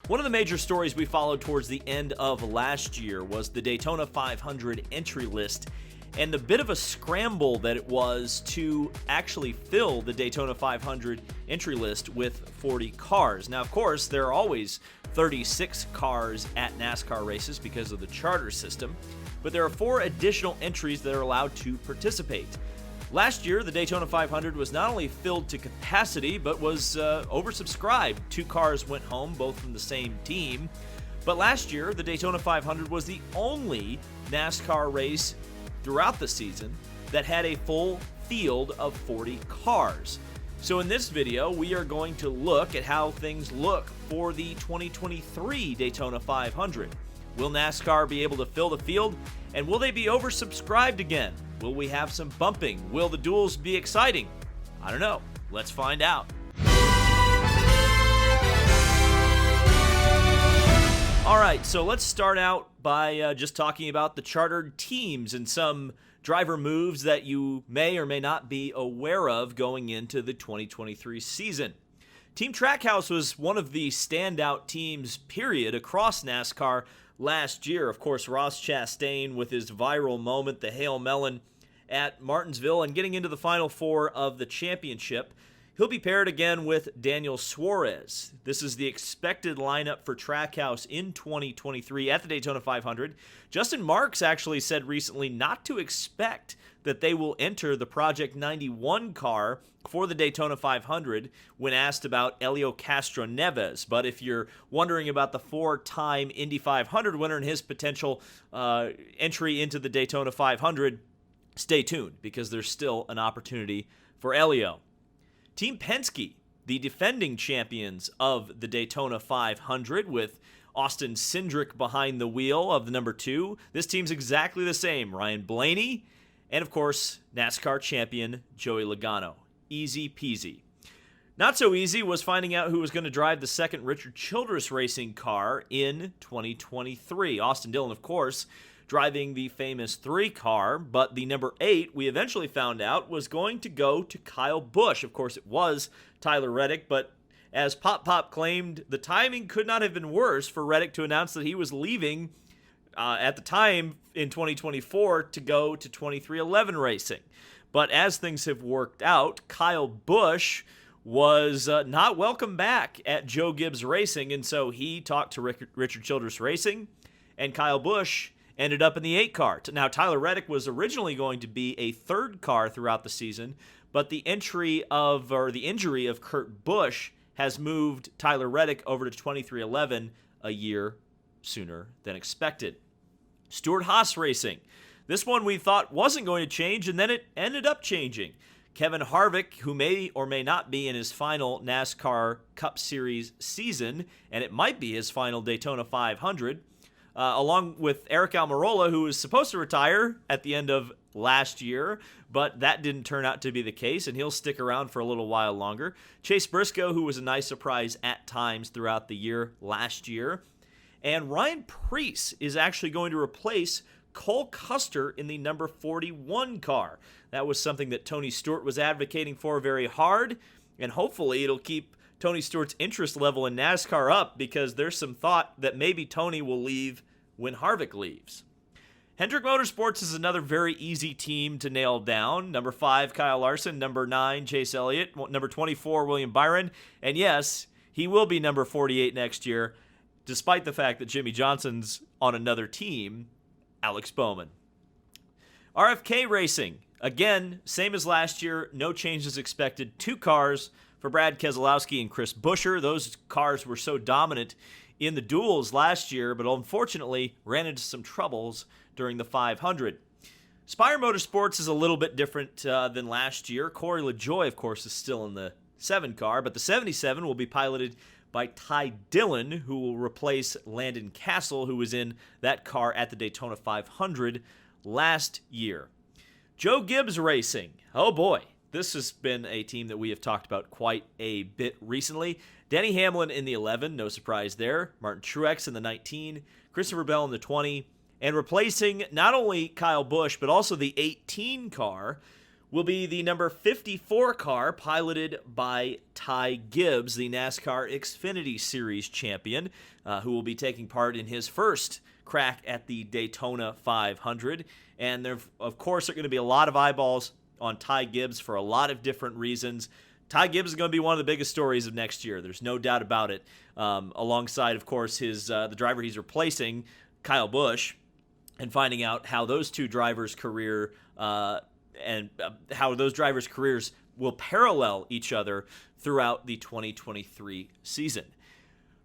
One of the major stories we followed towards the end of last year was the Daytona 500 entry list and the bit of a scramble that it was to actually fill the Daytona 500 entry list with 40 cars. Now, of course, there are always 36 cars at NASCAR races because of the charter system, but there are 4 additional entries that are allowed to participate. Last year, the Daytona 500 was not only filled to capacity, but was oversubscribed. 2 cars went home, both from the same team. But last year, the Daytona 500 was the only NASCAR race throughout the season that had a full field of 40 cars. So in this video, we are going to look at how things look for the 2023 Daytona 500. Will NASCAR be able to fill the field? And will they be oversubscribed again? Will we have some bumping? Will the duels be exciting? I don't know. Let's find out. All right, so let's start out by just talking about the chartered teams and some driver moves that you may or may not be aware of going into the 2023 season. Team Trackhouse was one of the standout teams, period, across NASCAR last year. Of course, Ross Chastain with his viral moment, the Hail Melon at Martinsville, and getting into the Final Four of the championship. He'll be paired again with Daniel Suarez. This is the expected lineup for Trackhouse in 2023 at the Daytona 500. Justin Marks actually said recently not to expect that they will enter the Project 91 car for the Daytona 500 when asked about Helio Castroneves. But if you're wondering about the 4-time Indy 500 winner and his potential entry into the Daytona 500, stay tuned because there's still an opportunity for Helio. Team Penske, the defending champions of the Daytona 500 with Austin Cindric behind the wheel of the number 2. This team's exactly the same. Ryan Blaney and, of course, NASCAR champion Joey Logano. Easy peasy. Not so easy was finding out who was going to drive the second Richard Childress Racing car in 2023. Austin Dillon, of course, driving the famous 3 car, but the number 8 we eventually found out was going to go to Kyle Busch. Of course, it was Tyler Reddick, but as Pop claimed, the timing could not have been worse for Reddick to announce that he was leaving at the time in 2024 to go to 2311 Racing. But as things have worked out, Kyle Busch was not welcome back at Joe Gibbs Racing, and so he talked to Richard Childress Racing, and Kyle Busch ended up in the 8 car. Now, Tyler Reddick was originally going to be a 3rd car throughout the season, but the injury of Kurt Busch has moved Tyler Reddick over to 2311 a year sooner than expected. Stewart Haas Racing. This one we thought wasn't going to change, and then it ended up changing. Kevin Harvick, who may or may not be in his final NASCAR Cup Series season, and it might be his final Daytona 500, along with Eric Almirola, who was supposed to retire at the end of last year, but that didn't turn out to be the case, and he'll stick around for a little while longer. Chase Briscoe, who was a nice surprise at times throughout the year last year. And Ryan Preece is actually going to replace Cole Custer in the number 41 car. That was something that Tony Stewart was advocating for very hard, and hopefully it'll keep Tony Stewart's interest level in NASCAR up, because there's some thought that maybe Tony will leave when Harvick leaves. Hendrick Motorsports is another very easy team to nail down. Number 5, Kyle Larson. Number 9, Chase Elliott. Number 24, William Byron. And yes, he will be number 48 next year, despite the fact that Jimmy Johnson's on another team, Alex Bowman. RFK Racing. Again, same as last year, no changes expected. 2 cars for Brad Keselowski and Chris Buescher. Those cars were so dominant in the duels last year, but unfortunately ran into some troubles during the 500. Spire Motorsports is a little bit different than last year. Corey LaJoie, of course, is still in the 7 car, but the 77 will be piloted by Ty Dillon, who will replace Landon Castle, who was in that car at the Daytona 500 last year. Joe Gibbs Racing. Oh boy, this has been a team that we have talked about quite a bit recently. Denny Hamlin in the 11, no surprise there. Martin Truex in the 19, Christopher Bell in the 20, and replacing not only Kyle Busch, but also the 18 car will be the number 54 car piloted by Ty Gibbs, the NASCAR Xfinity Series champion, who will be taking part in his first crack at the Daytona 500. And there, of course, are going to be a lot of eyeballs on Ty Gibbs for a lot of different reasons. Ty Gibbs is going to be one of the biggest stories of next year. There's no doubt about it. Alongside, of course, the driver he's replacing, Kyle Busch, and finding out how those two drivers' careers will parallel each other throughout the 2023 season.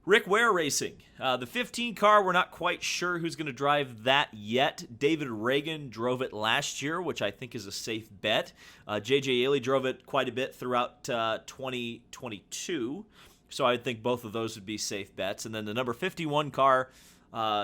Rick Ware Racing. The 15 car, we're not quite sure who's going to drive that yet. David Reagan drove it last year, which I think is a safe bet. J.J. Yeley drove it quite a bit throughout 2022, so I think both of those would be safe bets. And then the number 51 car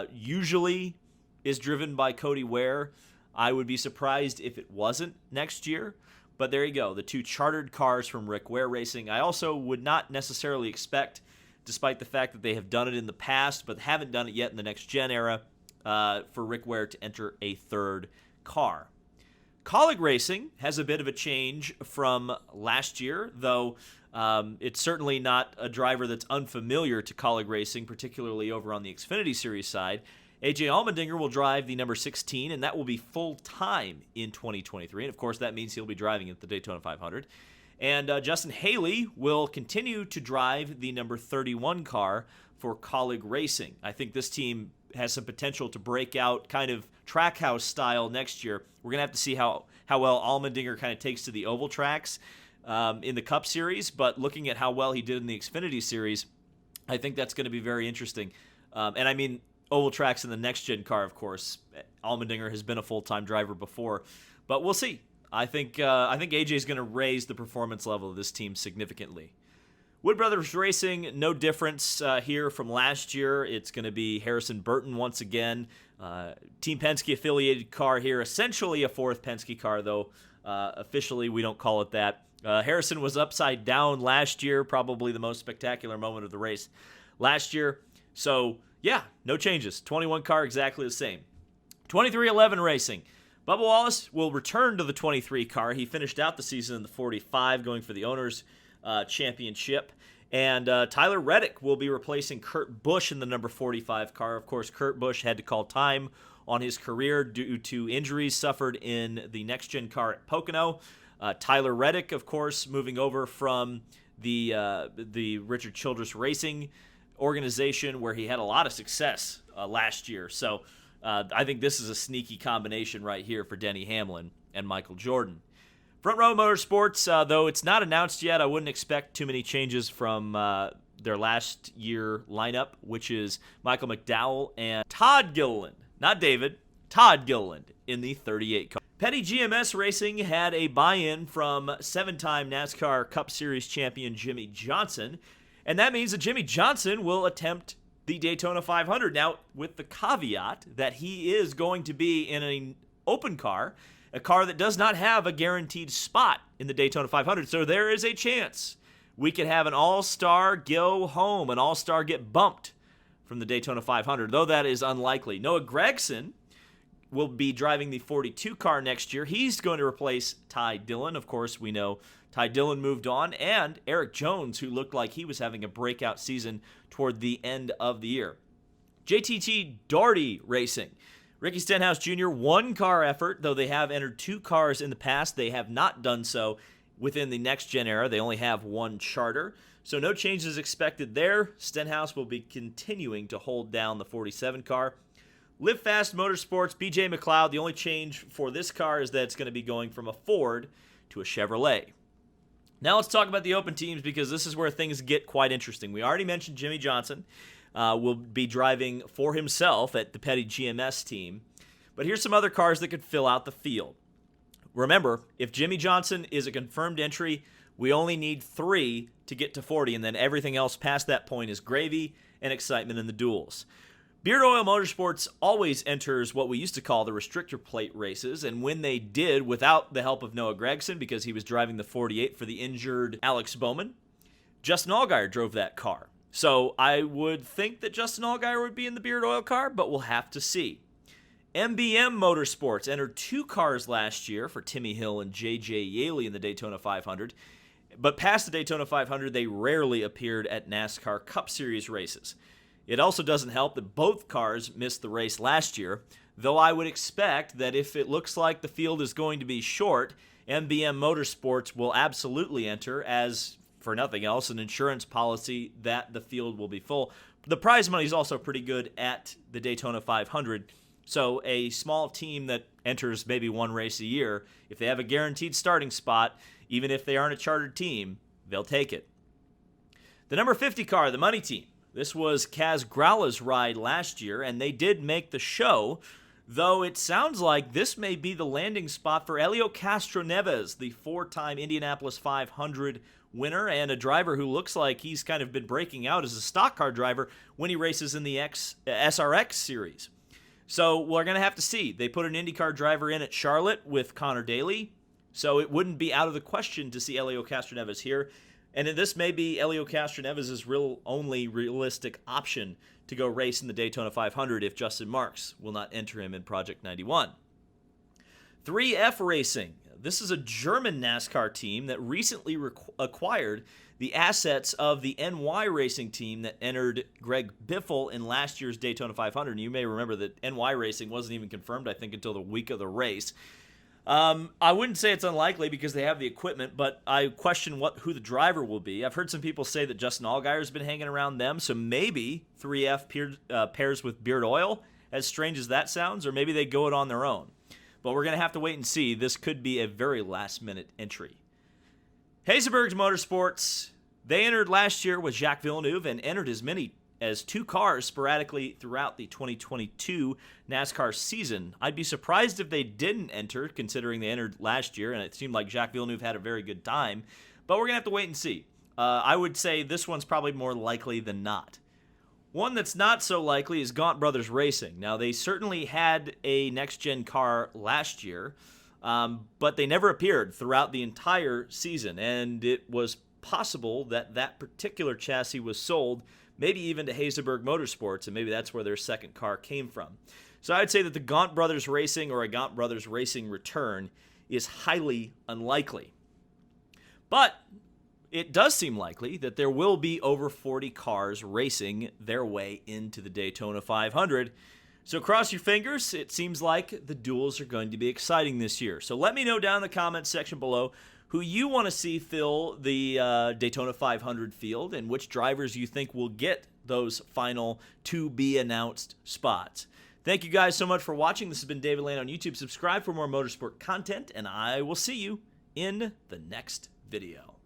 usually is driven by Cody Ware. I would be surprised if it wasn't next year. But there you go, the two chartered cars from Rick Ware Racing. I also would not necessarily expect, despite the fact that they have done it in the past but haven't done it yet in the next-gen era, for Rick Ware to enter a third car. Colleague Racing has a bit of a change from last year, though it's certainly not a driver that's unfamiliar to Colleague Racing, particularly over on the Xfinity Series side. A.J. Allmendinger will drive the number 16, and that will be full-time in 2023. And, of course, that means he'll be driving at the Daytona 500. And Justin Haley will continue to drive the number 31 car for Colleague Racing. I think this team has some potential to break out kind of Trackhouse style next year. We're going to have to see how well Allmendinger kind of takes to the oval tracks in the Cup Series. But looking at how well he did in the Xfinity Series, I think that's going to be very interesting. And I mean, oval tracks in the next-gen car, of course. Allmendinger has been a full-time driver before, but we'll see. I think AJ is going to raise the performance level of this team significantly. Wood Brothers Racing, no difference here from last year. It's going to be Harrison Burton once again. Team Penske affiliated car here, essentially a fourth Penske car, though officially we don't call it that. Harrison was upside down last year, probably the most spectacular moment of the race last year. So, yeah, no changes. 21 car, exactly the same. 2311 Racing. Bubba Wallace will return to the 23 car. He finished out the season in the 45, going for the Owners' Championship. And Tyler Reddick will be replacing Kurt Busch in the number 45 car. Of course, Kurt Busch had to call time on his career due to injuries suffered in the next-gen car at Pocono. Tyler Reddick, of course, moving over from the Richard Childress Racing organization where he had a lot of success last year. So I think this is a sneaky combination right here for Denny Hamlin and Michael Jordan. Front Row Motorsports, though it's not announced yet, I wouldn't expect too many changes from their last year lineup, which is Michael McDowell and Todd Gilliland. Not David, Todd Gilliland in the 38 car. Petty GMS Racing had a buy-in from 7-time NASCAR Cup Series champion Jimmy Johnson, and that means that Jimmy Johnson will attempt the Daytona 500. Now, with the caveat that he is going to be in an open car, a car that does not have a guaranteed spot in the Daytona 500. So there is a chance we could have an all-star go home, an all-star get bumped from the Daytona 500, though that is unlikely. Noah Gragson will be driving the 42 car next year. He's going to replace Ty Dillon. Of course, we know Ty Dillon moved on, and Eric Jones, who looked like he was having a breakout season toward the end of the year. JTT Daugherty Racing. Ricky Stenhouse Jr., one-car effort, though they have entered 2 cars in the past. They have not done so within the next-gen era. They only have 1 charter, so no changes expected there. Stenhouse will be continuing to hold down the 47 car. Live Fast Motorsports, BJ McLeod, the only change for this car is that it's going to be going from a Ford to a Chevrolet. Now let's talk about the open teams because this is where things get quite interesting. We already mentioned Jimmy Johnson will be driving for himself at the Petty GMS team. But here's some other cars that could fill out the field. Remember, if Jimmy Johnson is a confirmed entry, we only need 3 to get to 40, and then everything else past that point is gravy and excitement in the duels. Beard Oil Motorsports always enters what we used to call the restrictor plate races, and when they did, without the help of Noah Gragson, because he was driving the 48 for the injured Alex Bowman, Justin Allgaier drove that car. So I would think that Justin Allgaier would be in the Beard Oil car, but we'll have to see. MBM Motorsports entered 2 cars last year for Timmy Hill and J.J. Yaley in the Daytona 500. But past the Daytona 500, they rarely appeared at NASCAR Cup Series races. It also doesn't help that both cars missed the race last year, though I would expect that if it looks like the field is going to be short, MBM Motorsports will absolutely enter as, for nothing else, an insurance policy that the field will be full. The prize money is also pretty good at the Daytona 500, so a small team that enters maybe one race a year, if they have a guaranteed starting spot, even if they aren't a chartered team, they'll take it. The number 50 car, the money team. This was Kaz Grala's ride last year, and they did make the show, though it sounds like this may be the landing spot for Helio Castroneves, the 4-time Indianapolis 500 winner and a driver who looks like he's kind of been breaking out as a stock car driver when he races in the SRX series. So we're going to have to see. They put an IndyCar driver in at Charlotte with Connor Daly, so it wouldn't be out of the question to see Helio Castroneves here. And this may be Helio Castroneves' only realistic option to go race in the Daytona 500 if Justin Marks will not enter him in Project 91. 3F Racing. This is a German NASCAR team that recently acquired the assets of the NY Racing team that entered Greg Biffle in last year's Daytona 500. And you may remember that NY Racing wasn't even confirmed, I think, until the week of the race. I wouldn't say it's unlikely because they have the equipment, but I question who the driver will be. I've heard some people say that Justin Allgaier's been hanging around them, so maybe 3F pairs with Beard Oil, as strange as that sounds, or maybe they go it on their own. But we're going to have to wait and see. This could be a very last-minute entry. Hazenberg's Motorsports, they entered last year with Jacques Villeneuve and entered as many as 2 cars sporadically throughout the 2022 NASCAR season. I'd be surprised if they didn't enter, considering they entered last year, and it seemed like Jacques Villeneuve had a very good time. But we're going to have to wait and see. I would say this one's probably more likely than not. One that's not so likely is Gaunt Brothers Racing. Now, they certainly had a next-gen car last year, but they never appeared throughout the entire season, and it was possible that that particular chassis was sold maybe even to Hazenberg Motorsports, and maybe that's where their second car came from. So I would say that the Gaunt Brothers Racing or a Gaunt Brothers Racing return is highly unlikely. But it does seem likely that there will be over 40 cars racing their way into the Daytona 500. So cross your fingers. It seems like the duels are going to be exciting this year. So let me know down in the comments section below who you want to see fill the Daytona 500 field and which drivers you think will get those final to-be-announced spots. Thank you guys so much for watching. This has been David Lane on YouTube. Subscribe for more motorsport content, and I will see you in the next video.